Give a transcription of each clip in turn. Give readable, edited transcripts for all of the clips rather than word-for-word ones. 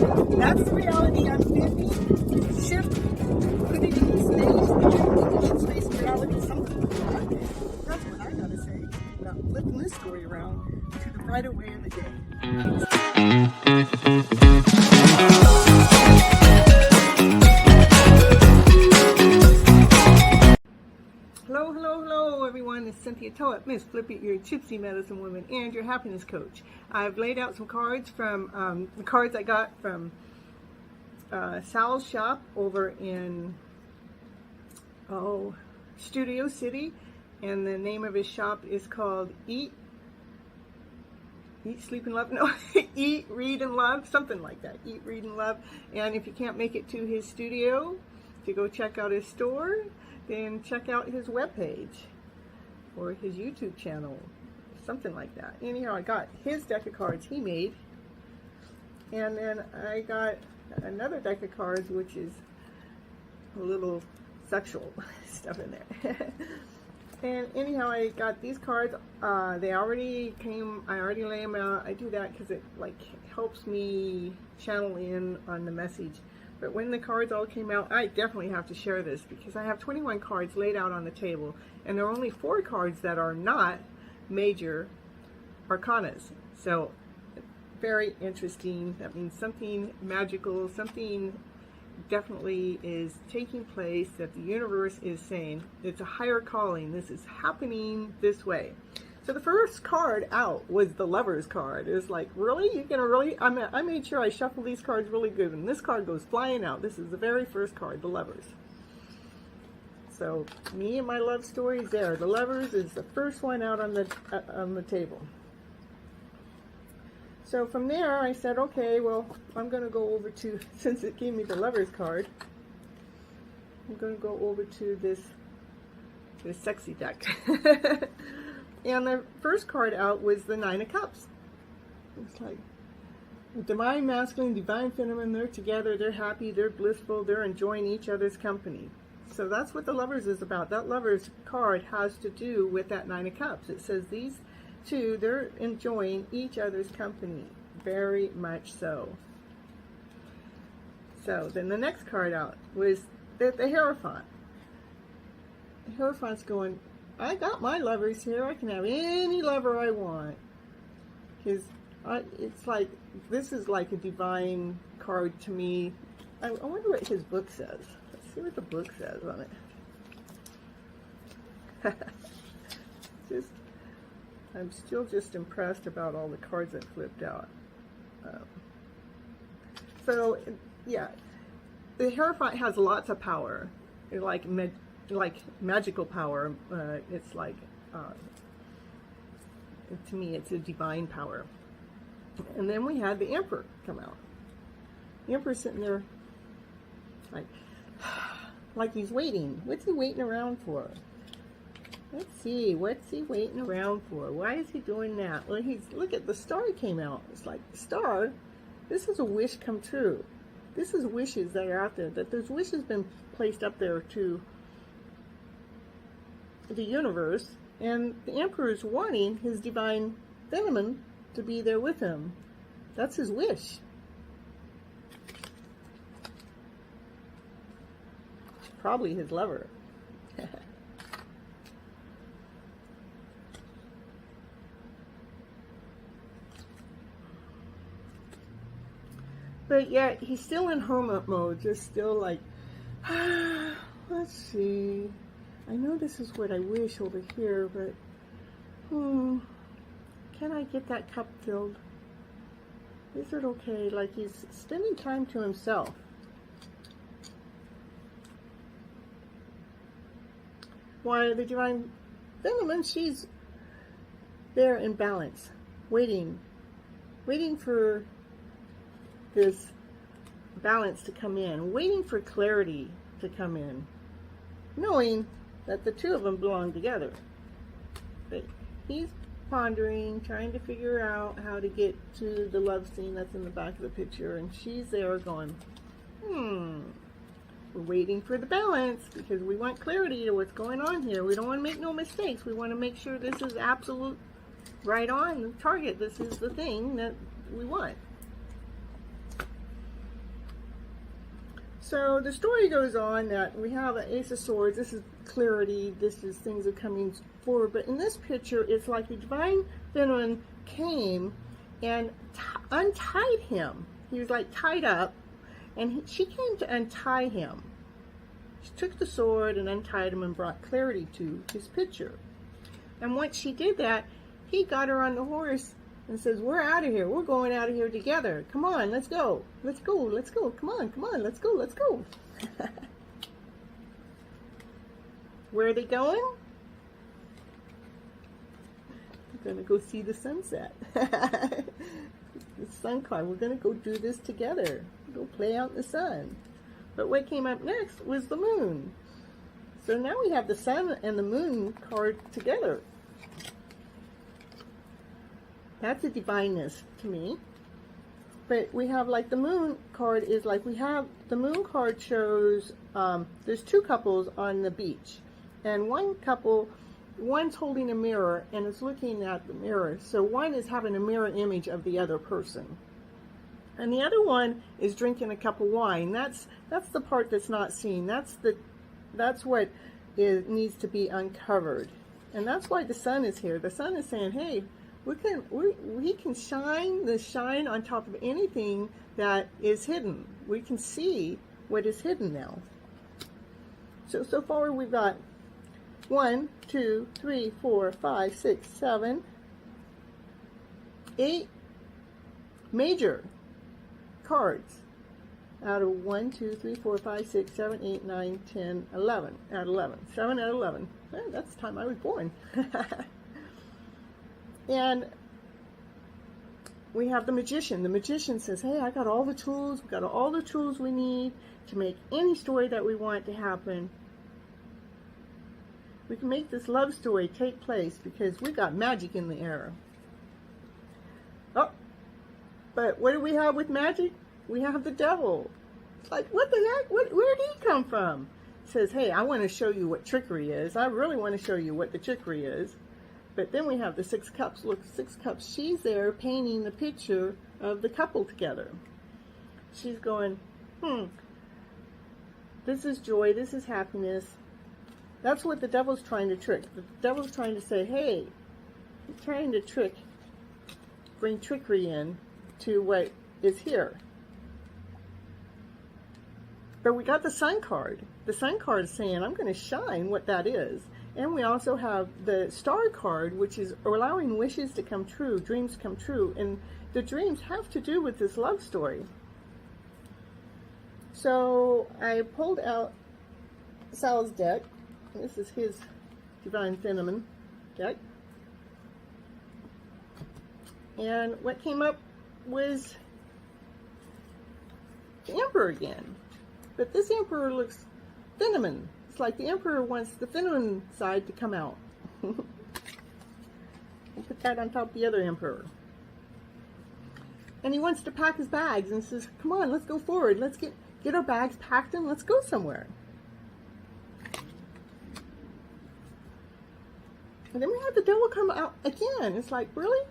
That's the reality I'm bending. Shift, put it in space, dimension space reality, something like that. That's what I gotta say about flipping this story around to the brighter way of the day. Hello, hello, hello everyone. It's Cynthia Toet, Miss Flippy, your Gypsy medicine woman and your happiness coach. I've laid out some cards from the cards I got from Sal's shop over in Studio City, and the name of his shop is called Eat, Sleep and Love. No, Eat, Read and Love, something like that. Eat, Read and Love. And if you can't make it to his studio to go check out his store, then check out his webpage or his YouTube channel, something like that. Anyhow, I got his deck of cards he made, and then I got another deck of cards which is a little sexual stuff in there. And anyhow, I got these cards. They already came. I already lay them out. I do that because it like helps me channel in on the message. But when the cards all came out, I definitely have to share this because I have 21 cards laid out on the table, and there are only 4 cards that are not major arcanas. So very interesting. That means something magical, something definitely is taking place, that the universe is saying it's a higher calling. This is happening this way. So the first card out was the Lovers card. It was like, really? You're gonna really? I made sure I shuffled these cards really good, and this card goes flying out. This is the very first card, the Lovers. So me and my love stories there. The Lovers is the first one out on the table. So from there, I said, okay, well, I'm gonna go over to, since it gave me the Lovers card, I'm gonna go over to this sexy deck. And the first card out was the Nine of Cups. It's like divine masculine, divine feminine, they're together, they're happy, they're blissful, they're enjoying each other's company. So that's what the Lovers is about. That Lovers card has to do with that Nine of Cups. It says these two, they're enjoying each other's company. Very much so. So then the next card out was the Hierophant. The Hierophant's going, I got my lovers here. I can have any lover I want. Because it's like, this is like a divine card to me. I wonder what his book says. Let's see what the book says on it. I'm still just impressed about all the cards that flipped out. So, yeah, the Hierophant has lots of power. It's like magical power. It's like, to me, it's a divine power. And then we had the Emperor come out. The Emperor's sitting there like he's waiting. What's he waiting around for? Let's see, what's he waiting around for? Why is he doing that? Well, look at the star came out. It's like, the star, this is a wish come true. This is wishes that are out there, that those wishes been placed up there to the universe, and the Emperor is wanting his divine feminine to be there with him. That's his wish. Probably his lover. But yet, he's still in hermit mode, just still like, let's see. I know this is what I wish over here, but, can I get that cup filled? Is it okay? Like, he's spending time to himself. Why, the divine feminine, she's there in balance, waiting for this balance to come in, waiting for clarity to come in, knowing that the two of them belong together. But he's pondering, trying to figure out how to get to the love scene that's in the back of the picture, and she's there going, we're waiting for the balance because we want clarity to what's going on here. We don't want to make no mistakes. We want to make sure this is absolute right on the target. This is the thing that we want. So the story goes on that we have an Ace of Swords. This is clarity. This is things are coming forward. But in this picture, it's like the Divine Feminine came and untied him. He was like tied up, and she came to untie him. She took the sword and untied him and brought clarity to his picture. And once she did that, he got her on the horse and says, we're out of here. We're going out of here together. Come on, let's go. Let's go. Let's go. Come on, come on. Let's go. Let's go. Where are they going? We're going to go see the sunset. The sun card. We're going to go do this together. Go play out in the sun. But what came up next was the moon. So now we have the sun and the moon card together. That's a divineness to me. But we have like the moon card is like we have the moon card shows there's two couples on the beach. And one couple, one's holding a mirror and is looking at the mirror. So one is having a mirror image of the other person. And the other one is drinking a cup of wine. That's the part that's not seen. That's what needs to be uncovered. And that's why the sun is here. The sun is saying, hey, we can shine the shine on top of anything that is hidden. We can see what is hidden now. So far we've got 1, 2, 3, 4, 5, 6, 7, 8 major cards out of 1, 2, 3, 4, 5, 6, 7, 8, 9, 10, 11. Out of 11. 7 out of 11. That's the time I was born. And we have the magician. The magician says, hey, I got all the tools. We got all the tools we need to make any story that we want to happen. We can make this love story take place because we got magic in the air. Oh, but what do we have with magic? We have the devil. It's like, what the heck? Where did he come from? He says, hey, I want to show you what trickery is. I really want to show you what the trickery is. But then we have the 6 cups. Look, 6 cups. She's there painting the picture of the couple together. She's going, this is joy. This is happiness. That's what the devil's trying to trick. The devil's trying to say, hey, he's trying to bring trickery in to what is here. But we got the sun card. The sun card is saying, I'm going to shine what that is. And we also have the star card, which is allowing wishes to come true, dreams come true. And the dreams have to do with this love story. So I pulled out Sal's deck. This is his Divine Feminine deck. And what came up was the Emperor again. But this Emperor looks feminine. It's like the Emperor wants the feminine side to come out. We'll put that on top of the other Emperor. And he wants to pack his bags and says, come on, let's go forward. Let's get our bags packed and let's go somewhere. And then we have the devil come out again. It's like, really?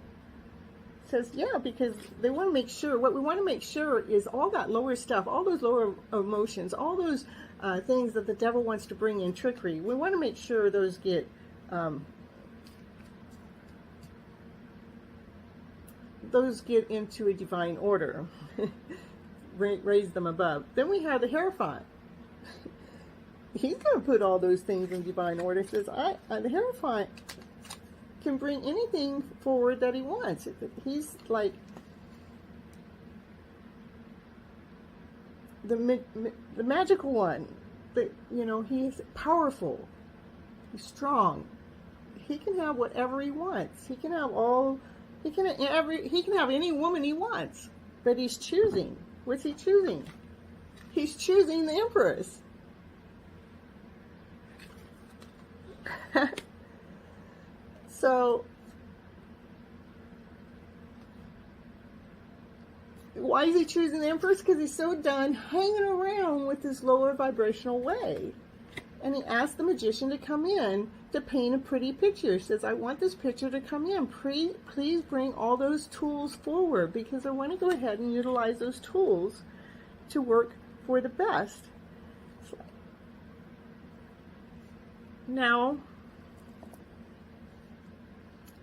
It says, yeah, because they want to make sure, what we want to make sure is all that lower stuff, all those lower emotions, all those things that the devil wants to bring in trickery. We want to make sure those get into a divine order. Raise them above. Then we have the Hierophant. He's going to put all those things in divine order. He says, the Hierophant can bring anything forward that he wants. He's like the magical one. He's powerful. He's strong. He can have whatever he wants. He can have any woman he wants. But he's choosing. What's he choosing? He's choosing the Empress. So, why is he choosing the Empress? Because he's so done hanging around with this lower vibrational way. And he asked the magician to come in to paint a pretty picture. He says, I want this picture to come in. Please bring all those tools forward, because I want to go ahead and utilize those tools to work for the best. Now,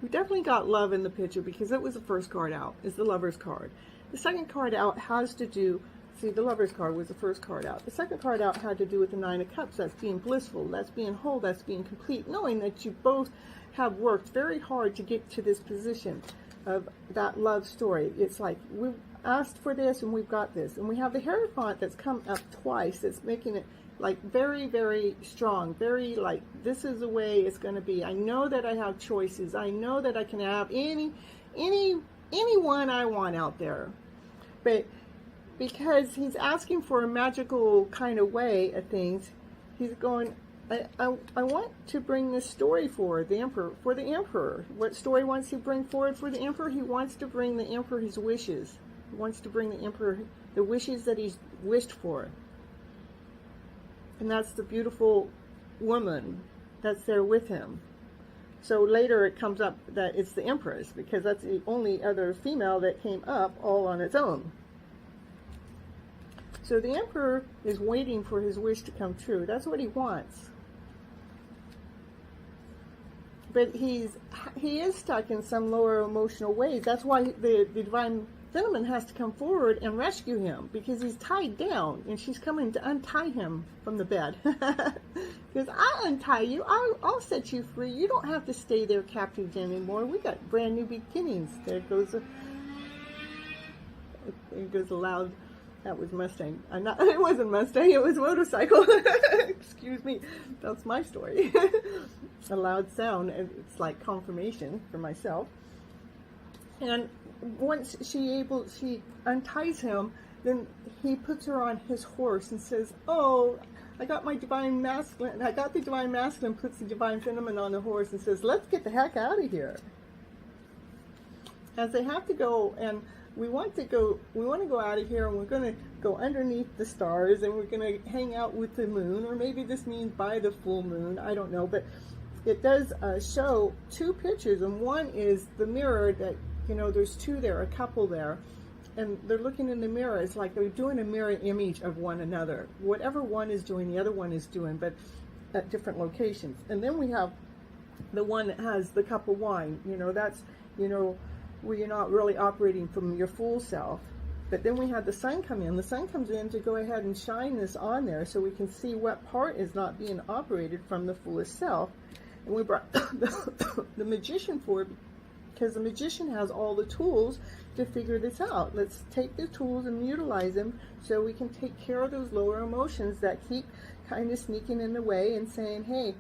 we definitely got love in the picture because it was the first card out, is the Lover's card. The second card out has to do, see, the Lover's card was the first card out. The second card out had to do with the Nine of Cups. That's being blissful, that's being whole, that's being complete, knowing that you both have worked very hard to get to this position of that love story. It's like, we've asked for this and we've got this. And we have the Hierophant that's come up twice, that's making it like very, very strong, very like, this is the way it's going to be. I know that I have choices. I know that I can have anyone I want out there. But because he's asking for a magical kind of way of things, he's going, I want to bring this story for the Emperor. What story wants he to bring forward for the Emperor? He wants to bring the Emperor his wishes. He wants to bring the Emperor the wishes that he's wished for. And that's the beautiful woman that's there with him. So later it comes up that it's the Empress, because that's the only other female that came up all on its own. So the Emperor is waiting for his wish to come true. That's what he wants. But he is stuck in some lower emotional ways. That's why the Divine Feminine has to come forward and rescue him, because he's tied down, and she's coming to untie him from the bed. Because I'll untie you, I'll set you free. You don't have to stay there captive anymore. We got brand new beginnings. There goes a loud. That was Mustang. It wasn't Mustang. It was motorcycle. Excuse me. That's my story. A loud sound. It's like confirmation for myself. And once she unties him, then he puts her on his horse and says, "Oh, I got my Divine Masculine. I got the Divine Masculine." Puts the Divine Feminine on the horse and says, "Let's get the heck out of here." As they have to go, and we want to go out of here, and we're going to go underneath the stars, and we're going to hang out with the moon, or maybe this means by the full moon. I don't know, but it does show two pictures, and one is the mirror that. You know, there's two there, a couple there, and they're looking in the mirror. It's like they're doing a mirror image of one another. Whatever one is doing, the other one is doing, but at different locations. And then we have the one that has the cup of wine. You know, that's, you know, where you're not really operating from your full self. But then we have the sun come in. The sun comes in to go ahead and shine this on there so we can see what part is not being operated from the fullest self. And we brought the Magician forward, because the Magician has all the tools to figure this out. Let's take the tools and utilize them so we can take care of those lower emotions that keep kind of sneaking in the way and saying, hey,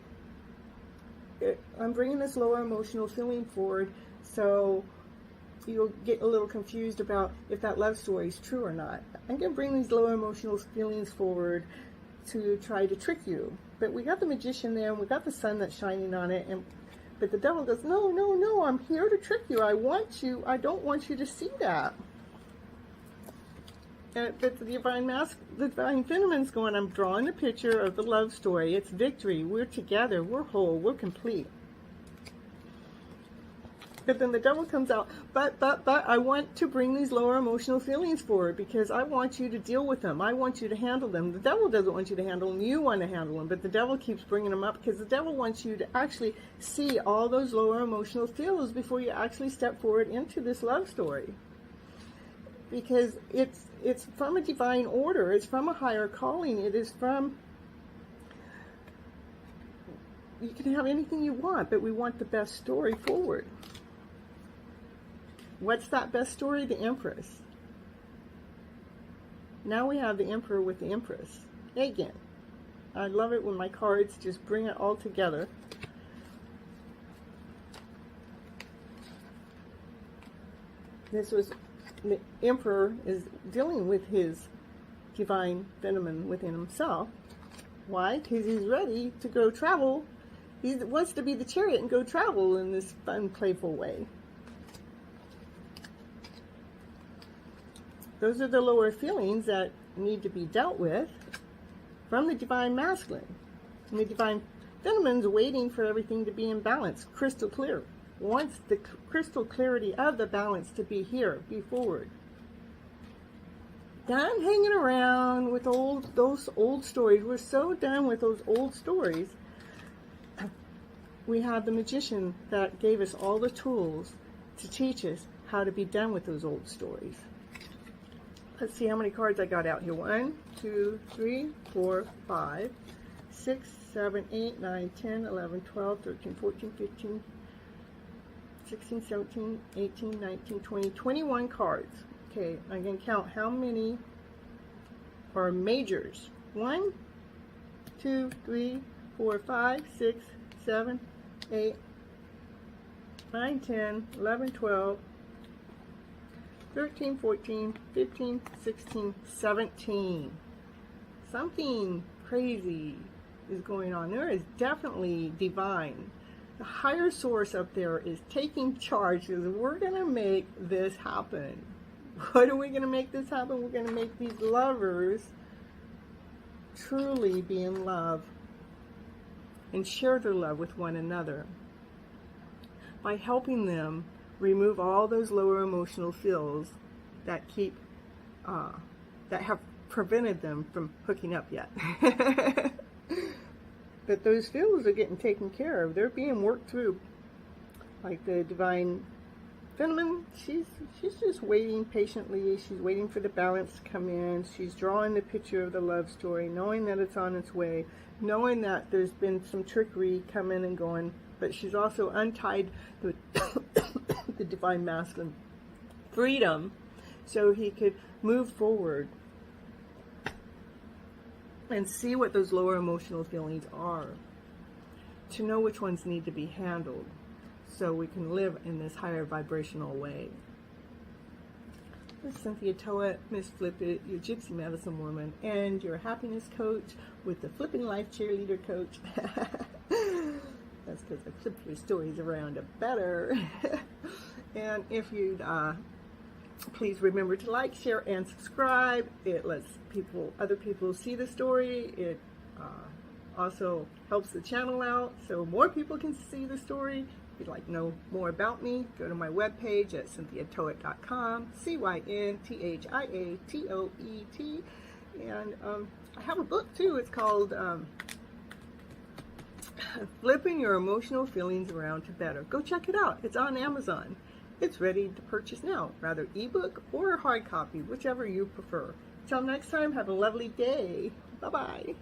I'm bringing this lower emotional feeling forward, so you'll get a little confused about if that love story is true or not. I'm going to bring these lower emotional feelings forward to try to trick you. But we got the Magician there, and we got the sun that's shining on it, but the devil goes, no, no, no, I'm here to trick you. I don't want you to see that. But the Divine Feminine's going, I'm drawing a picture of the love story. It's victory. We're together. We're whole. We're complete. But then the devil comes out, but I want to bring these lower emotional feelings forward because I want you to deal with them. I want you to handle them. The devil doesn't want you to handle them. You want to handle them. But the devil keeps bringing them up because the devil wants you to actually see all those lower emotional feelings before you actually step forward into this love story. Because it's from a divine order. It's from a higher calling. It is from... You can have anything you want, but we want the best story forward. What's that best story? The Empress. Now we have the Emperor with the Empress. Again, I love it when my cards just bring it all together. This was, the Emperor is dealing with his divine feminine within himself. Why? Because he's ready to go travel. He wants to be the chariot and go travel in this fun, playful way. Those are the lower feelings that need to be dealt with from the Divine Masculine. And the Divine Feminine's waiting for everything to be in balance, crystal clear. Wants the crystal clarity of the balance to be here, be forward. done hanging around with those old stories. We're so done with those old stories. We have the magician that gave us all the tools to teach us how to be done with those old stories. Let's see how many cards I got out here. 1, 2, 3, 4, 5, 6, 7, 8, 9, 10, 11, 12, 13, 14, 15, 16, 17, 18, 19, 20, 21 cards. Okay, I'm going to count how many are majors. 1, 2, 3, 4, 5, 6, 7, 8, 9, 10, 11, 12, 13, 14, 15, 16, 17. Something crazy is going on. There is definitely divine. The higher source up there is taking charge because we're going to make this happen. What are we going to make this happen? We're going to make these lovers truly be in love and share their love with one another by helping them remove all those lower emotional feels that keep that have prevented them from hooking up yet. But those feels are getting taken care of. They're being worked through. Like the divine feminine, she's just waiting patiently. She's waiting for the balance to come in. She's drawing the picture of the love story, knowing that it's on its way, knowing that there's been some trickery coming and going, but she's also untied the the divine masculine freedom so he could move forward and see what those lower emotional feelings are, to know which ones need to be handled so we can live in this higher vibrational way. This is Cynthia Toet, Miss Flip It, your Gypsy medicine woman, and your happiness coach with the Flipping Life Cheerleader Coach. That's because I flip your stories around better. And if you'd please remember to like, share, and subscribe. It lets other people see the story. It also helps the channel out so more people can see the story. If you'd like to know more about me, go to my webpage at cynthiatoet.com, CYNTHIATOET. And I have a book too. It's called Flipping Your Emotional Feelings Around to Better. Go check it out. It's on Amazon. It's ready to purchase now, rather ebook or hard copy, whichever you prefer. Till next time, have a lovely day. Bye-bye.